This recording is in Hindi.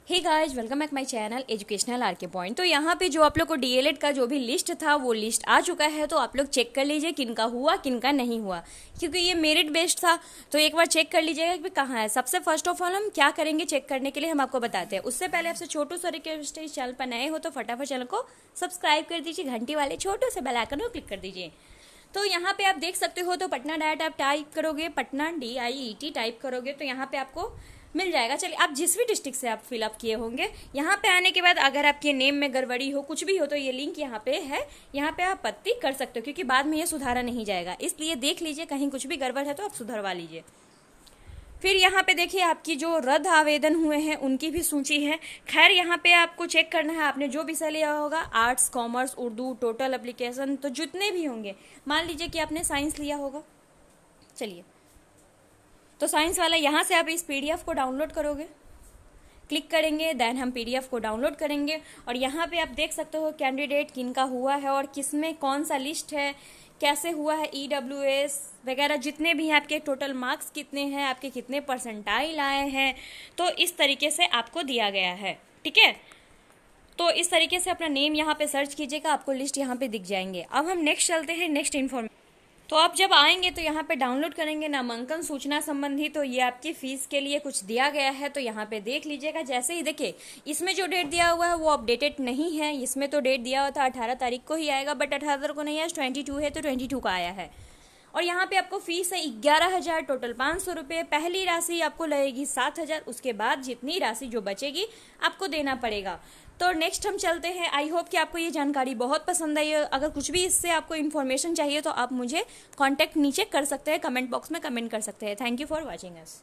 Hey guys, welcome back my channel educational RK point. तो यहाँ पे जो आप लोग को डीएलएड का जो भी लिस्ट था वो लिस्ट आ चुका है। तो आप लोग चेक कर लीजिए किनका हुआ किनका नहीं हुआ, क्योंकि ये मेरिट बेस्ड था। तो एक बार चेक कर लीजिएगा कि कहाँ है। सबसे फर्स्ट ऑफ ऑल हम क्या करेंगे चेक करने के लिए, हम आपको बताते हैं। उससे पहले आपसे छोटू सा रिक्वेस्ट है, इस चैनल पर नए हो तो फटाफट चैनल को सब्सक्राइब कर दीजिए, घंटी वाले छोटे से बेल आइकन को क्लिक कर दीजिए। तो यहाँ पे आप देख सकते हो, तो पटना डाइट आप टाइप करोगे, पटना DIET टाइप करोगे तो यहाँ पे आपको मिल जाएगा। चलिए, आप जिस भी डिस्ट्रिक्ट से आप फिलअप किए होंगे, यहाँ पे आने के बाद अगर आपके नेम में गड़बड़ी हो, कुछ भी हो, तो ये लिंक यहाँ पे है, यहाँ पे आप आपत्ति कर सकते हो, क्योंकि बाद में ये सुधारा नहीं जाएगा। इसलिए देख लीजिए, कहीं कुछ भी गड़बड़ है तो आप सुधरवा लीजिए। फिर यहाँ पे देखिए, आपकी जो रद्द आवेदन हुए हैं उनकी भी सूची है। खैर, यहाँ पे आपको चेक करना है आपने जो विषय लिया होगा, arts, commerce, Urdu, total application, तो जितने भी होंगे। मान लीजिए कि आपने साइंस लिया होगा, चलिए, तो साइंस वाला यहाँ से आप इस PDF को डाउनलोड करोगे, क्लिक करेंगे, देन हम PDF को डाउनलोड करेंगे। और यहाँ पे आप देख सकते हो कैंडिडेट किनका हुआ है और किसमें कौन सा लिस्ट है, कैसे हुआ है, EWS वगैरह जितने भी हैं, आपके टोटल मार्क्स कितने हैं, आपके कितने परसेंटाइल आए हैं। तो इस तरीके से आपको दिया गया है, ठीक है। तो इस तरीके से अपना नेम यहाँ पे सर्च कीजिएगा, आपको लिस्ट यहाँ पे दिख जाएंगे। अब हम नेक्स्ट चलते हैं, नेक्स्ट इन्फॉर्मेशन। तो आप जब आएंगे तो यहाँ पे डाउनलोड करेंगे नामांकन सूचना संबंधी, तो ये आपकी फीस के लिए कुछ दिया गया है, तो यहाँ पे देख लीजिएगा। जैसे ही देखिए, इसमें जो डेट दिया हुआ है वो अपडेटेड नहीं है। इसमें तो डेट दिया हुआ था 18 तारीख को ही आएगा, बट 18 को नहीं है, 22 है तो 22 का आया है। और यहाँ पे आपको फीस है 11,000, टोटल 500 रुपये। पहली राशि आपको लगेगी 7,000, उसके बाद जितनी राशि जो बचेगी आपको देना पड़ेगा। तो नेक्स्ट हम चलते हैं। आई होप कि आपको ये जानकारी बहुत पसंद आई है। अगर कुछ भी इससे आपको इन्फॉर्मेशन चाहिए तो आप मुझे कॉन्टैक्ट नीचे कर सकते हैं, कमेंट बॉक्स में कमेंट कर सकते हैं। Thank you for watching us.